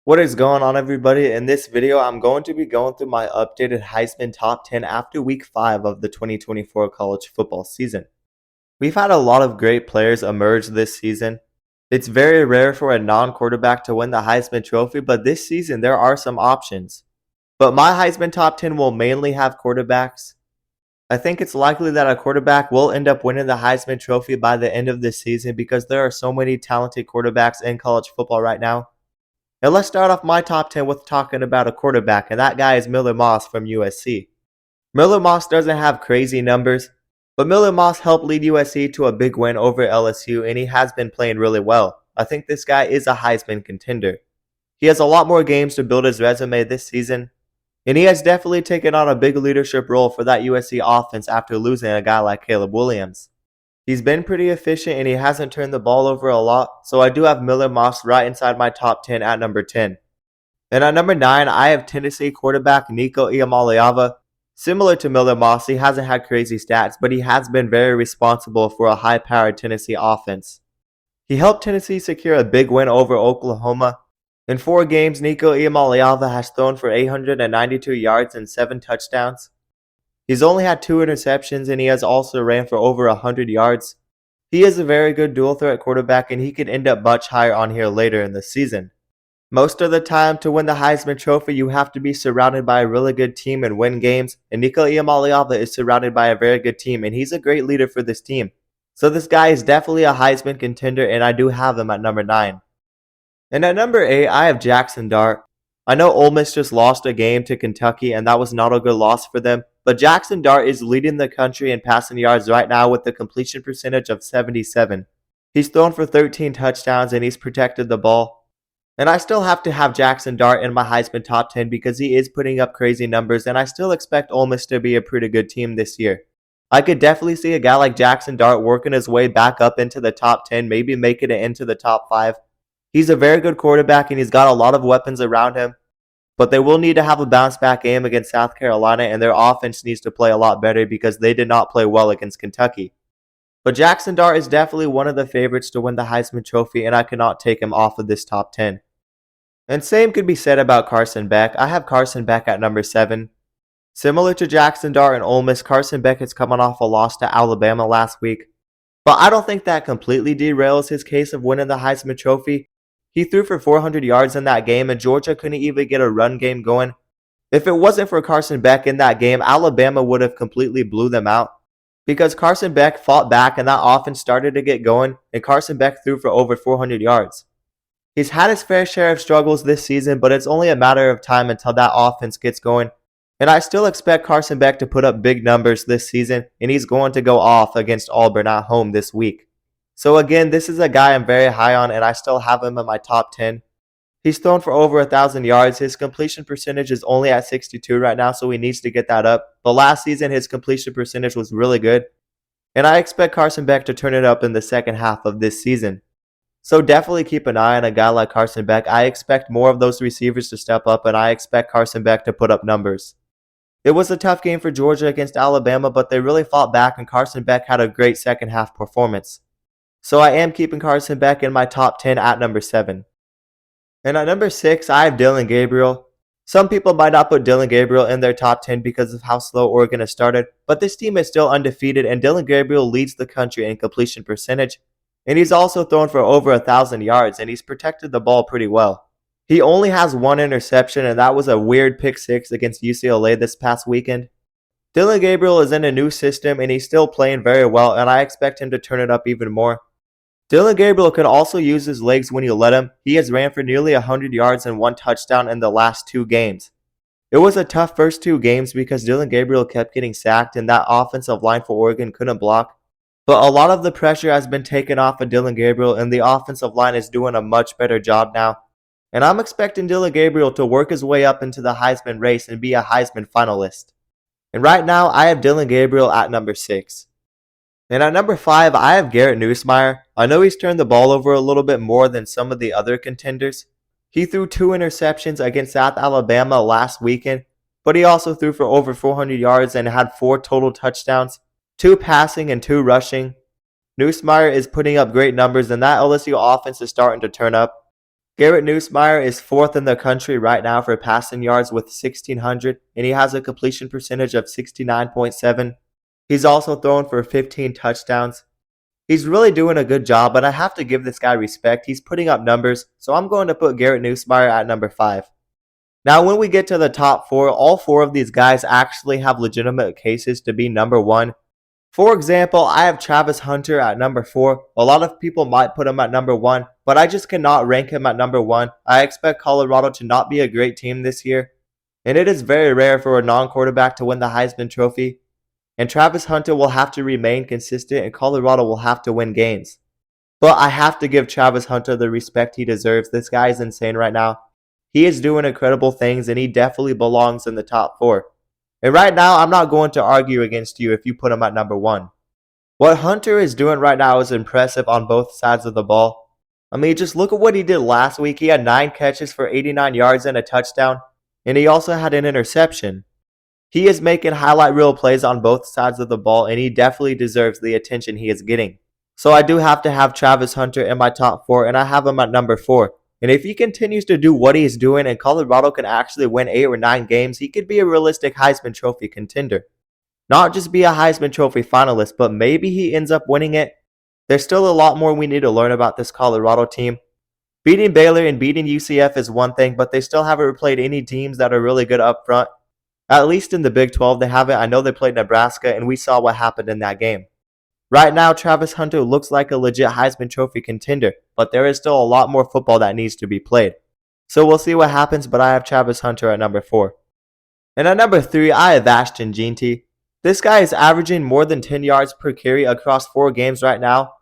What is going on, everybody? In this video, I'm going to be going through my updated Heisman top 10 after week 5 of the 2024 college football season. We've had a lot of great players emerge this season. It's very rare for a non-quarterback to win the Heisman Trophy, but this season there are some options. But my Heisman top 10 will mainly have quarterbacks. I think it's likely that a quarterback will end up winning the Heisman Trophy by the end of this season because there are so many talented quarterbacks in college football right now. And let's start off my top 10 with talking about a quarterback, and that guy is Miller Moss from USC. Miller Moss doesn't have crazy numbers, but Miller Moss helped lead USC to a big win over LSU, and he has been playing really well. I think this guy is a Heisman contender. He has a lot more games to build his resume this season, and he has definitely taken on a big leadership role for that USC offense after losing a guy like Caleb Williams. He's been pretty efficient and he hasn't turned the ball over a lot, so I do have Miller Moss right inside my top 10 at number 10. And at number 9, I have Tennessee quarterback Nico Iamaleava. Similar to Miller Moss, he hasn't had crazy stats, but he has been very responsible for a high-powered Tennessee offense. He helped Tennessee secure a big win over Oklahoma. In 4 games, Nico Iamaleava has thrown for 892 yards and 7 touchdowns. He's only had 2 interceptions and he has also ran for over 100 yards. He is a very good dual threat quarterback and he could end up much higher on here later in the season. Most of the time, to win the Heisman Trophy, you have to be surrounded by a really good team and win games, and Nico Iamaleava is surrounded by a very good team and he's a great leader for this team. So this guy is definitely a Heisman contender and I do have him at number 9. And at number 8, I have Jackson Dart. I know Ole Miss just lost a game to Kentucky and that was not a good loss for them, but Jackson Dart is leading the country in passing yards right now with a completion percentage of 77. He's thrown for 13 touchdowns and he's protected the ball. And I still have to have Jackson Dart in my Heisman top 10 because he is putting up crazy numbers and I still expect Ole Miss to be a pretty good team this year. I could definitely see a guy like Jackson Dart working his way back up into the top 10, maybe making it into the top 5. He's a very good quarterback and he's got a lot of weapons around him. But they will need to have a bounce back game against South Carolina and their offense needs to play a lot better because they did not play well against Kentucky. But Jackson Dart is definitely one of the favorites to win the Heisman Trophy and I cannot take him off of this top 10. And same could be said about Carson Beck. I have Carson Beck at number 7. Similar to Jackson Dart and Ole Miss, Carson Beck is coming off a loss to Alabama last week. But I don't think that completely derails his case of winning the Heisman Trophy. He threw for 400 yards in that game and Georgia couldn't even get a run game going. If it wasn't for Carson Beck in that game, Alabama would have completely blew them out. Because Carson Beck fought back and that offense started to get going and Carson Beck threw for over 400 yards. He's had his fair share of struggles this season, but it's only a matter of time until that offense gets going. And I still expect Carson Beck to put up big numbers this season and he's going to go off against Auburn at home this week. So again, this is a guy I'm very high on and I still have him in my top 10. He's thrown for over 1,000 yards. His completion percentage is only at 62 right now, so he needs to get that up. But last season, his completion percentage was really good. And I expect Carson Beck to turn it up in the second half of this season. So definitely keep an eye on a guy like Carson Beck. I expect more of those receivers to step up and I expect Carson Beck to put up numbers. It was a tough game for Georgia against Alabama, but they really fought back and Carson Beck had a great second half performance. So I am keeping Carson Beck in my top 10 at number 7. And at number 6, I have Dillon Gabriel. Some people might not put Dillon Gabriel in their top 10 because of how slow Oregon has started, but this team is still undefeated and Dillon Gabriel leads the country in completion percentage. And he's also thrown for over 1,000 yards and he's protected the ball pretty well. He only has 1 interception and that was a weird pick 6 against UCLA this past weekend. Dillon Gabriel is in a new system and he's still playing very well and I expect him to turn it up even more. Dillon Gabriel can also use his legs when you let him. He has ran for nearly 100 yards and 1 touchdown in the last 2 games. It was a tough first 2 games because Dillon Gabriel kept getting sacked and that offensive line for Oregon couldn't block. But a lot of the pressure has been taken off of Dillon Gabriel and the offensive line is doing a much better job now. And I'm expecting Dillon Gabriel to work his way up into the Heisman race and be a Heisman finalist. And right now, I have Dillon Gabriel at number 6. And at number 5, I have Garrett Nussmeier. I know he's turned the ball over a little bit more than some of the other contenders. He threw 2 interceptions against South Alabama last weekend, but he also threw for over 400 yards and had 4 total touchdowns, 2 passing and 2 rushing. Nussmeier is putting up great numbers and that LSU offense is starting to turn up. Garrett Nussmeier is 4th in the country right now for passing yards with 1,600, and he has a completion percentage of 69.7. He's also thrown for 15 touchdowns. He's really doing a good job, but I have to give this guy respect. He's putting up numbers, so I'm going to put Garrett Nussmeier at number 5. Now, when we get to the top 4, all 4 of these guys actually have legitimate cases to be number 1. For example, I have Travis Hunter at number 4. A lot of people might put him at number 1, but I just cannot rank him at number 1. I expect Colorado to not be a great team this year, and it is very rare for a non-quarterback to win the Heisman Trophy. And Travis Hunter will have to remain consistent, and Colorado will have to win games. But I have to give Travis Hunter the respect he deserves. This guy is insane right now. He is doing incredible things, and he definitely belongs in the top 4. And right now, I'm not going to argue against you if you put him at number 1. What Hunter is doing right now is impressive on both sides of the ball. I mean, just look at what he did last week. He had 9 catches for 89 yards and a touchdown, and he also had an interception. He is making highlight reel plays on both sides of the ball, and he definitely deserves the attention he is getting. So I do have to have Travis Hunter in my top 4, and I have him at number 4. And if he continues to do what he's doing and Colorado can actually win 8 or 9 games, he could be a realistic Heisman Trophy contender. Not just be a Heisman Trophy finalist, but maybe he ends up winning it. There's still a lot more we need to learn about this Colorado team. Beating Baylor and beating UCF is one thing, but they still haven't played any teams that are really good up front. At least in the Big 12, they haven't. I know they played Nebraska, and we saw what happened in that game. Right now, Travis Hunter looks like a legit Heisman Trophy contender, but there is still a lot more football that needs to be played. So we'll see what happens, but I have Travis Hunter at number 4. And at number 3, I have Ashton Jeanty. This guy is averaging more than 10 yards per carry across 4 games right now.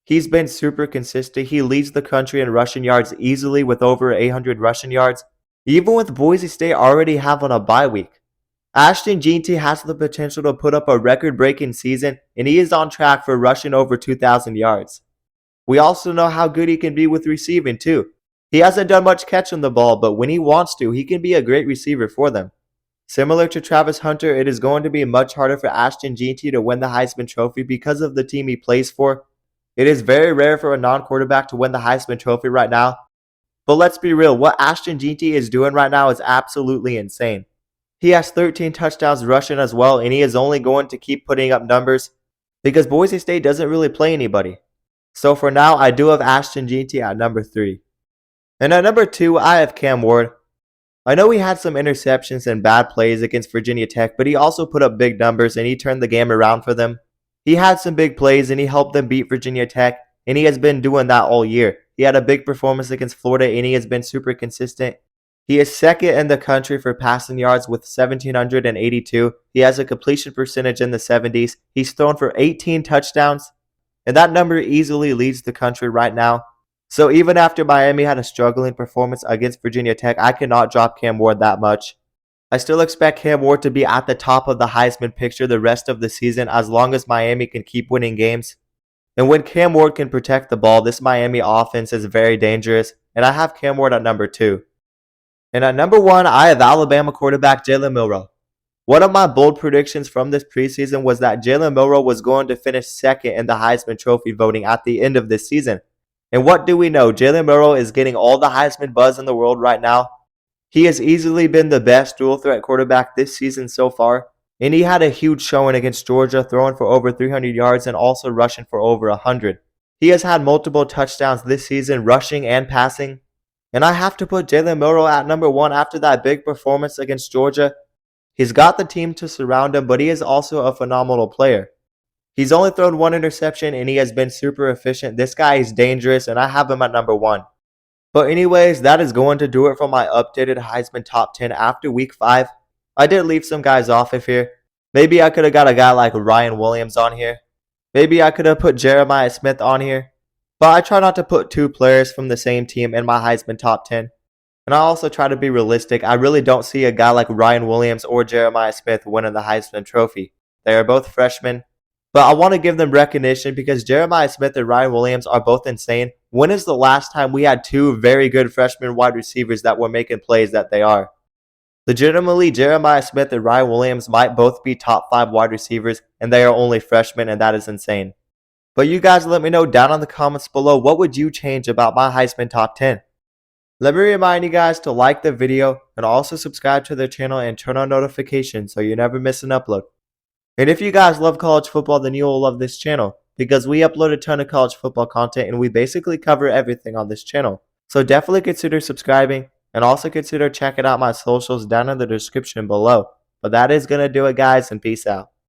He's been super consistent. He leads the country in rushing yards easily with over 800 rushing yards, even with Boise State already having a bye week. Ashton Jeanty has the potential to put up a record-breaking season, and he is on track for rushing over 2,000 yards. We also know how good he can be with receiving too. He hasn't done much catching the ball, but when he wants to, he can be a great receiver for them. Similar to Travis Hunter, it is going to be much harder for Ashton Jeanty to win the Heisman Trophy because of the team he plays for. It is very rare for a non-quarterback to win the Heisman Trophy right now. But let's be real, what Ashton Jeanty is doing right now is absolutely insane. He has 13 touchdowns rushing as well, and he is only going to keep putting up numbers because Boise State doesn't really play anybody. So for now, I do have Ashton Jeanty at number 3. And at number 2, I have Cam Ward. I know he had some interceptions and bad plays against Virginia Tech, but he also put up big numbers and he turned the game around for them. He had some big plays and he helped them beat Virginia Tech, and he has been doing that all year. He had a big performance against Florida, and he has been super consistent. He is 2nd in the country for passing yards with 1,782. He has a completion percentage in the 70s. He's thrown for 18 touchdowns, and that number easily leads the country right now. So even after Miami had a struggling performance against Virginia Tech, I cannot drop Cam Ward that much. I still expect Cam Ward to be at the top of the Heisman picture the rest of the season as long as Miami can keep winning games. And when Cam Ward can protect the ball, this Miami offense is very dangerous, and I have Cam Ward at number 2. And at number 1, I have Alabama quarterback Jalen Milroe. One of my bold predictions from this preseason was that Jalen Milroe was going to finish 2nd in the Heisman Trophy voting at the end of this season. And what do we know? Jalen Milroe is getting all the Heisman buzz in the world right now. He has easily been the best dual threat quarterback this season so far. And he had a huge showing against Georgia, throwing for over 300 yards and also rushing for over 100. He has had multiple touchdowns this season, rushing and passing. And I have to put Jalen Milroe at number 1 after that big performance against Georgia. He's got the team to surround him, but he is also a phenomenal player. He's only thrown 1 interception, and he has been super efficient. This guy is dangerous, and I have him at number 1. But anyways, that is going to do it for my updated Heisman Top 10 after Week 5. I did leave some guys off of here. Maybe I could have got a guy like Ryan Williams on here. Maybe I could have put Jeremiah Smith on here. But I try not to put 2 players from the same team in my Heisman Top 10. And I also try to be realistic. I really don't see a guy like Ryan Williams or Jeremiah Smith winning the Heisman Trophy. They are both freshmen. But I want to give them recognition because Jeremiah Smith and Ryan Williams are both insane. When is the last time we had 2 very good freshman wide receivers that were making plays that they are? Legitimately, Jeremiah Smith and Ryan Williams might both be top 5 wide receivers, and they are only freshmen, and that is insane. But you guys let me know down in the comments below, what would you change about my Heisman Top 10? Let me remind you guys to like the video and also subscribe to the channel and turn on notifications so you never miss an upload. And if you guys love college football, then you will love this channel because we upload a ton of college football content and we basically cover everything on this channel. So definitely consider subscribing and also consider checking out my socials down in the description below. But that is going to do it, guys, and peace out.